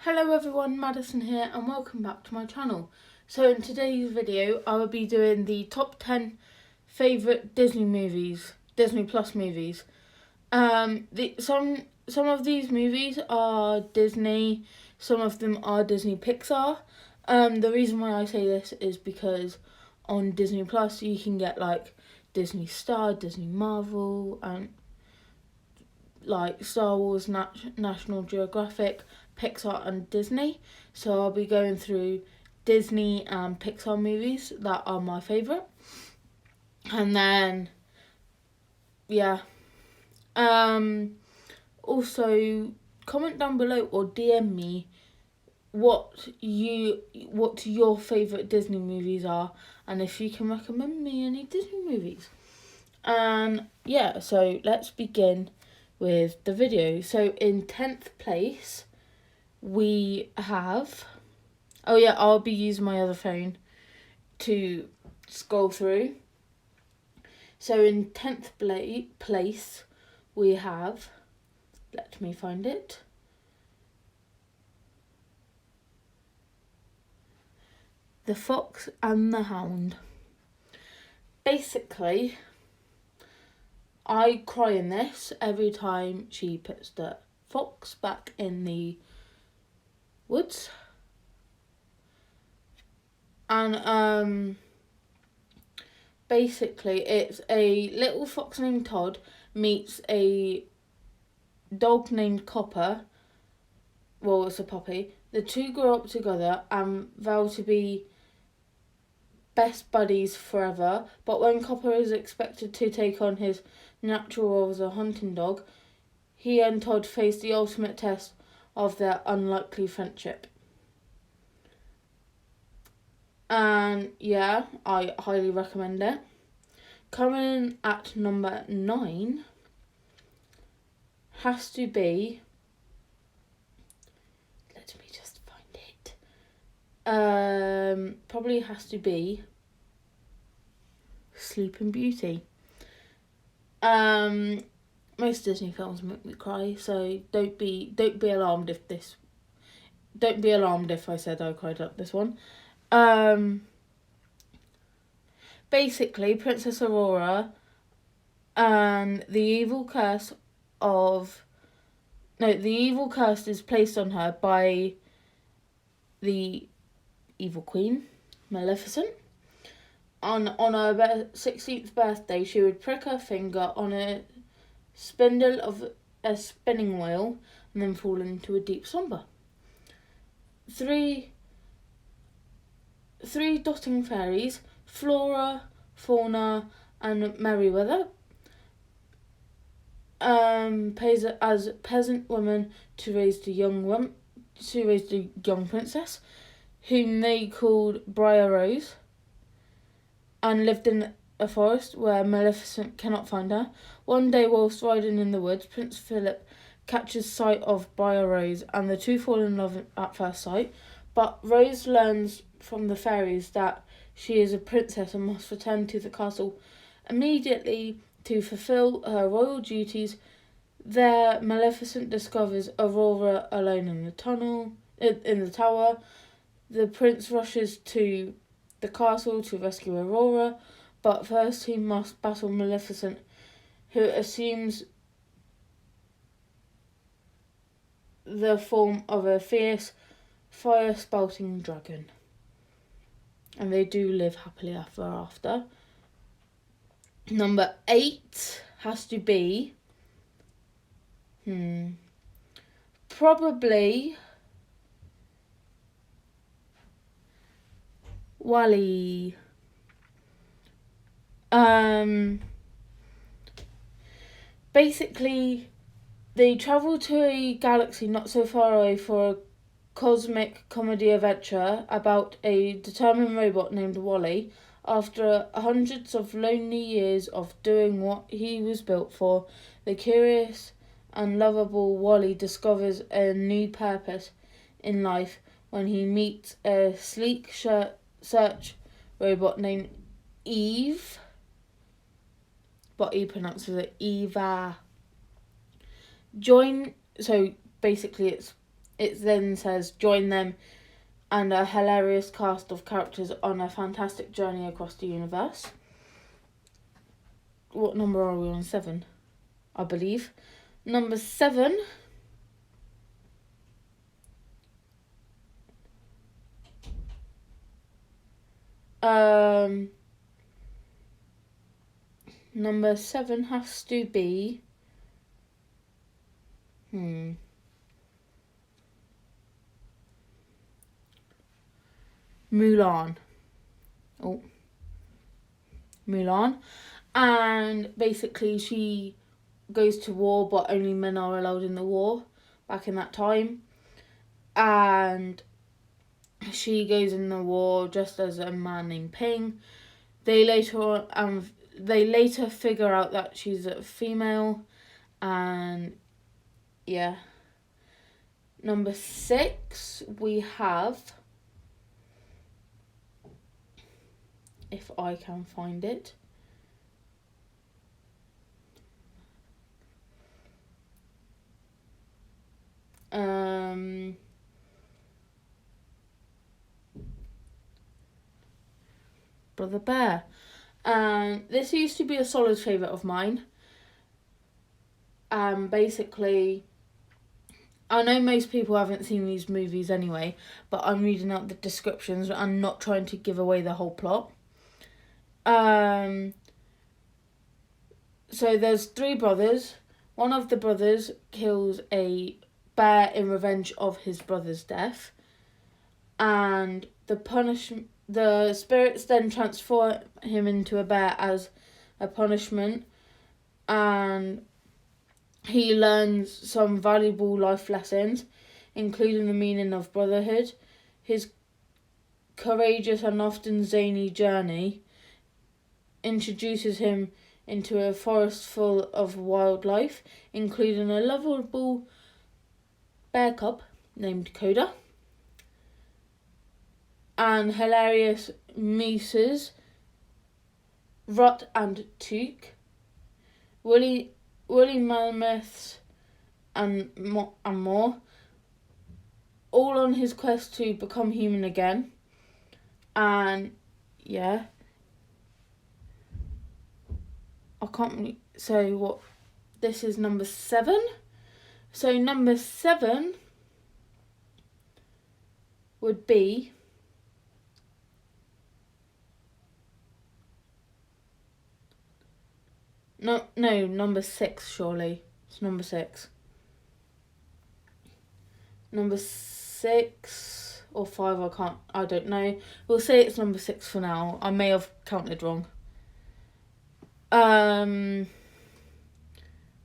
Hello everyone, Madison here and welcome back to my channel. So in today's video I will be doing the top 10 favourite Disney movies, Disney Plus movies. Some of these movies are Disney, some of them are Disney Pixar. The reason why I say this is because on Disney Plus you can get like Disney Star, Disney Marvel and like Star Wars, National Geographic, Pixar and Disney. So I'll be going through Disney and Pixar movies that are my favourite. And then, yeah. Also, comment down below or DM me what your favourite Disney movies are and if you can recommend me any Disney movies. And yeah, so let's begin with the video. So in 10th place, we have... Oh yeah, I'll be using my other phone to scroll through. So in 10th place, we have... Let me find it. The Fox and the Hound. Basically, I cry in this every time she puts the fox back in the woods. And basically it's a little fox named Todd meets a dog named Copper. Well, it's a puppy. The two grow up together and vow to be best buddies forever, but when Copper is expected to take on his natural role as a hunting dog, he and Todd face the ultimate test of their unlikely friendship. And yeah, I highly recommend it. Coming in at number 9 has to be... Let me just find it. Probably has to be Sleeping Beauty. Most Disney films make me cry, so don't be alarmed if I said I cried at this one. Basically, Princess Aurora and the evil curse is placed on her by the evil queen, Maleficent. On her 16th birthday, she would prick her finger on a spindle of a spinning wheel and then fall into a deep slumber. Three dotting fairies, Flora, Fauna, and Merryweather, pays as peasant women to raise the young princess, whom they called Briar Rose, and lived in a forest where Maleficent cannot find her. One day, whilst riding in the woods, Prince Philip catches sight of Briar Rose, and the two fall in love at first sight. But Rose learns from the fairies that she is a princess and must return to the castle immediately to fulfill her royal duties. There, Maleficent discovers Aurora alone in the tower. The prince rushes to the castle to rescue Aurora, but first he must battle Maleficent, who assumes the form of a fierce, fire-spouting dragon. And they do live happily ever after. Number 8 has to be... probably... WALL-E. Basically, they travel to a galaxy not so far away for a cosmic comedy adventure about a determined robot named WALL-E. After hundreds of lonely years of doing what he was built for, the curious and lovable WALL-E discovers a new purpose in life when he meets a sleek search robot named Eve, but he pronounces it Eva. So basically it's it then says join them and a hilarious cast of characters on a fantastic journey across the universe. What number are we on? 7, I believe. Number 7. Number 7 has to be Mulan. Mulan. And basically she goes to war, but only men are allowed in the war back in that time. And she goes in the war just as a man named Ping. They later figure out that she's a female, and yeah. Number 6 we have, if I can find it, Brother Bear. And this used to be a solid favourite of mine. Basically, I know most people haven't seen these movies anyway, but I'm reading out the descriptions and not trying to give away the whole plot. So there's 3 brothers. One of the brothers kills a bear in revenge of his brother's death, and the spirits then transform him into a bear as a punishment, and he learns some valuable life lessons, including the meaning of brotherhood. His courageous and often zany journey introduces him into a forest full of wildlife, including a lovable bear cub named Coda, and hilarious mooses, Rut and Took, woolly mammoths, and more, all on his quest to become human again. And yeah, I can't. So what? This is number 7. So number 7 would be no, number 6 surely. It's number 6. Number 6 or 5, I don't know. We'll say it's number 6 for now. I may have counted wrong.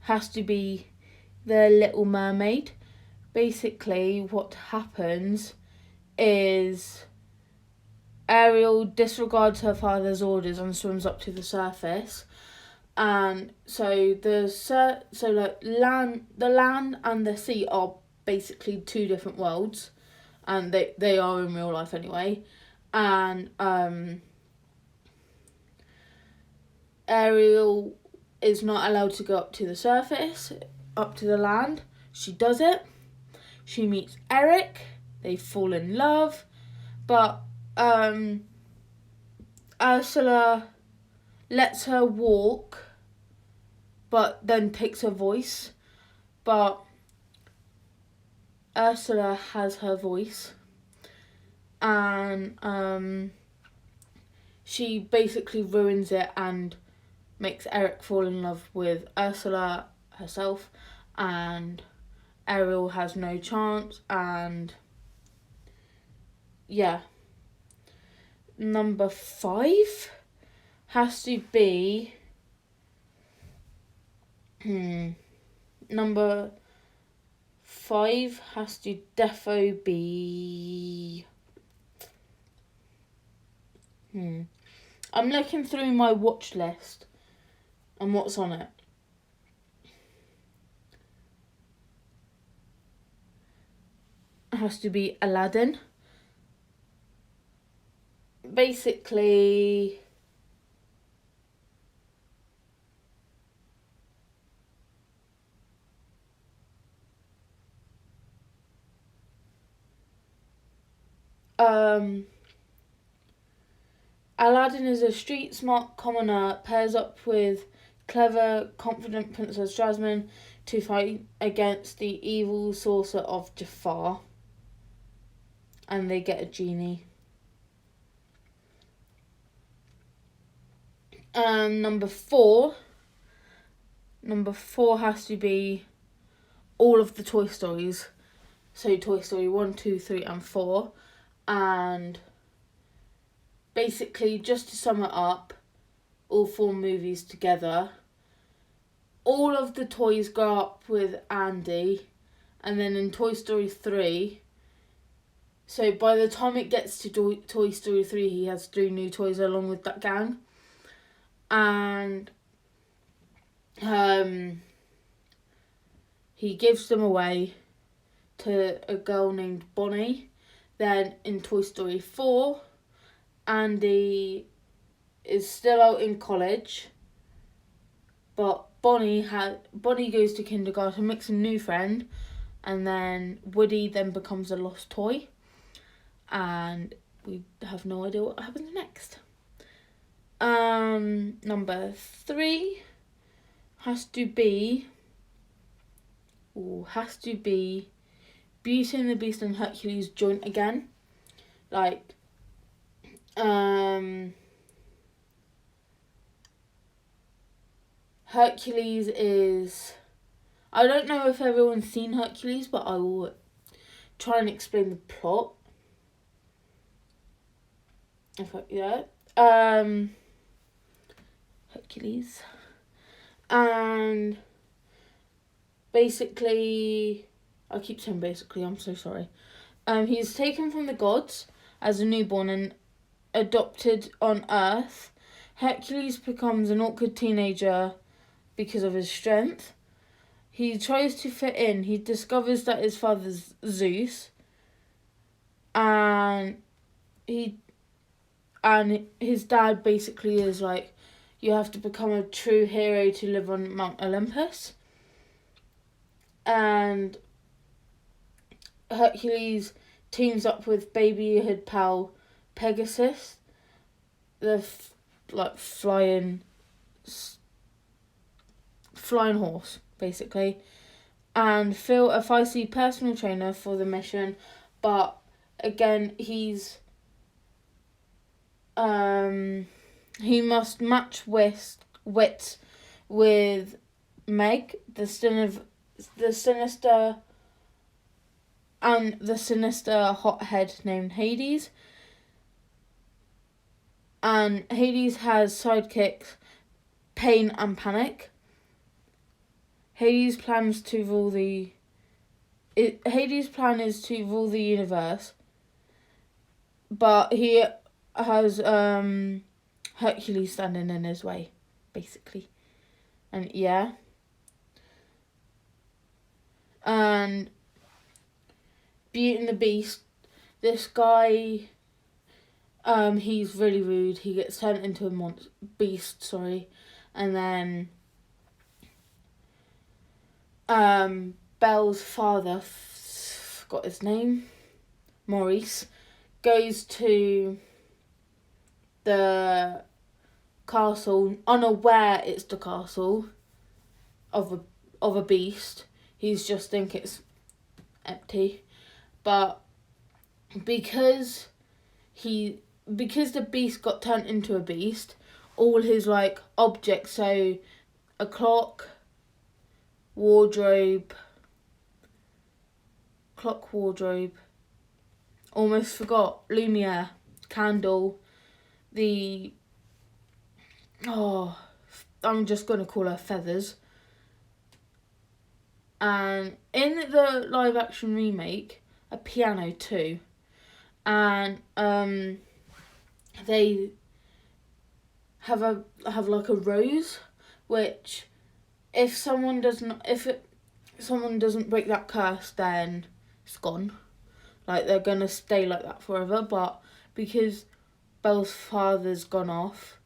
Has to be The Little Mermaid. Basically, what happens is Ariel disregards her father's orders and swims up to the surface. And so the land and the sea are basically 2 different worlds, and they are in real life anyway. And Ariel is not allowed to go up to the surface, up to the land. She does it. She meets Eric. They fall in love, but Ursula lets her walk, but then takes her voice. But Ursula has her voice, and she basically ruins it and makes Eric fall in love with Ursula herself, and Ariel has no chance. And yeah, number 5 has to be number 5 has to defo be I'm looking through my watch list and what's on it. It has to be Aladdin. Basically, Aladdin is a street smart commoner, pairs up with clever, confident Princess Jasmine to fight against the evil sorcerer of Jafar. And they get a genie. Number four has to be all of the Toy Stories. So Toy Story 1, 2, 3 and 4. And basically, just to sum it up, all 4 movies together, all of the toys grow up with Andy, and then in Toy Story 3, so by the time it gets to Toy Story 3, he has 3 new toys along with that gang. And he gives them away to a girl named Bonnie. Then in Toy Story 4, Andy is still out in college, but Bonnie goes to kindergarten, makes a new friend, and then Woody then becomes a lost toy, and we have no idea what happens next. Number 3 has to be Beauty and the Beast and Hercules joint again. Like, Hercules is... I don't know if everyone's seen Hercules, but I will try and explain the plot. Hercules. And basically... I keep saying basically, I'm so sorry. He's taken from the gods as a newborn and adopted on Earth. Hercules becomes an awkward teenager because of his strength. He tries to fit in. He discovers that his father's Zeus, and his dad basically is like, you have to become a true hero to live on Mount Olympus. And Hercules teams up with babyhood pal Pegasus, the flying horse, basically, and Phil, a feisty personal trainer for the mission, but again he must match wits with Meg, the sinister hothead named Hades. And Hades has sidekicks Pain and Panic. Hades' plan is to rule the universe, but he has Hercules standing in his way, basically. And yeah. And Beauty and the Beast, this guy, he's really rude. He gets turned into a beast, and then Belle's father, forgot his name, Maurice, goes to the castle, unaware it's the castle of a beast. He's just think it's empty. But because the beast got turned into a beast, all his objects, so a clock, wardrobe, almost forgot, Lumiere, candle, I'm just going to call her Feathers. And in the live action remake, a piano too. And they have a rose, which if someone doesn't break that curse, then it's gone. They're gonna stay like that forever. But because Belle's father's gone off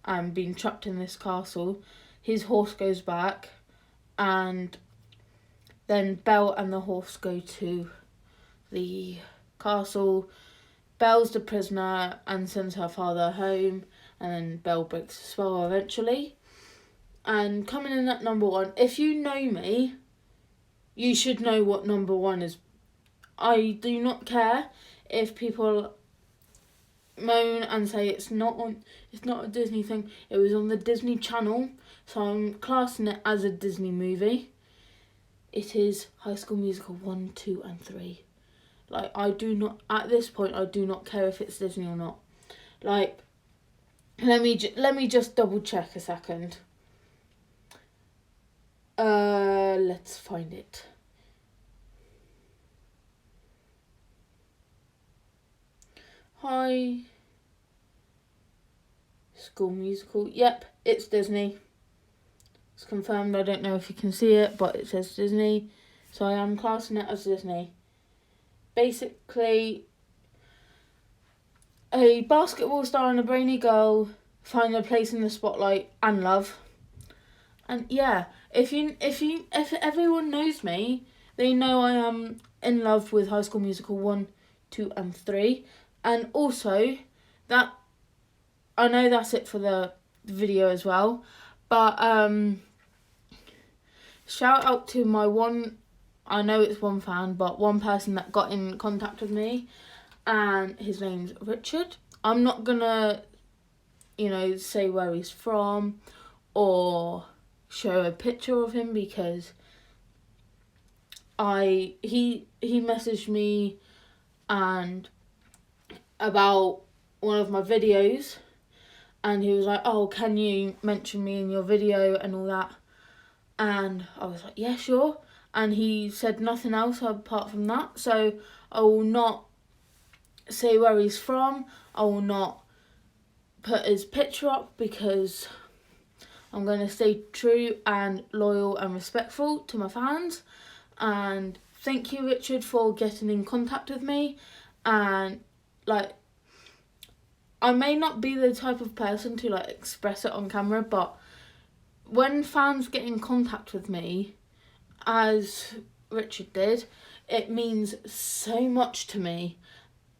and been trapped in this castle, his horse goes back, and then Belle and the horse go to the castle. Belle's the prisoner and sends her father home, and then Belle breaks the spell eventually. And coming in at number 1, if you know me, you should know what number 1 is. I do not care if people moan and say it's not a Disney thing. It was on the Disney Channel, so I'm classing it as a Disney movie. It is High School Musical 1, 2 and 3. Like, at this point, I do not care if it's Disney or not. Like, let me just double check a second. Let's find it. High School Musical. Yep, it's Disney. It's confirmed. I don't know if you can see it, but it says Disney. So I am classing it as Disney. Basically, a basketball star and a brainy girl find their place in the spotlight and love. And yeah, if everyone knows me, they know I am in love with High School Musical 1, 2 and 3. And also, I know that's it for the video as well, but shout out to my one, I know it's one fan, but one person that got in contact with me, and his name's Richard. I'm not gonna, say where he's from or show a picture of him, because he messaged me and about one of my videos, and he was like, oh, can you mention me in your video and all that, and I was like, yeah, sure. And he said nothing else apart from that, so I will not say where he's from, I will not put his picture up, because I'm going to stay true and loyal and respectful to my fans. And thank you, Richard, for getting in contact with me. And I may not be the type of person to express it on camera, but when fans get in contact with me, as Richard did, it means so much to me.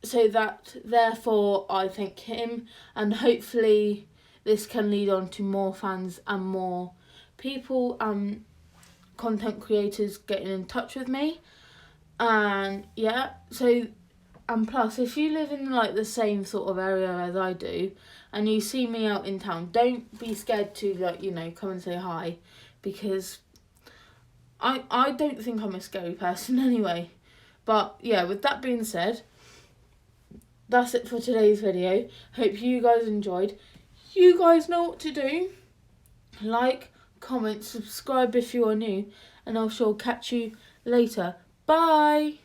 So that, therefore, I thank him, and hopefully this can lead on to more fans and more people and content creators getting in touch with me. And yeah, so, and plus, if you live in the same sort of area as I do, and you see me out in town, don't be scared to come and say hi, because I don't think I'm a scary person anyway. But yeah, with that being said, that's it for today's video. Hope you guys enjoyed. You guys know what to do. Like, comment, subscribe if you are new, and I shall catch you later. Bye!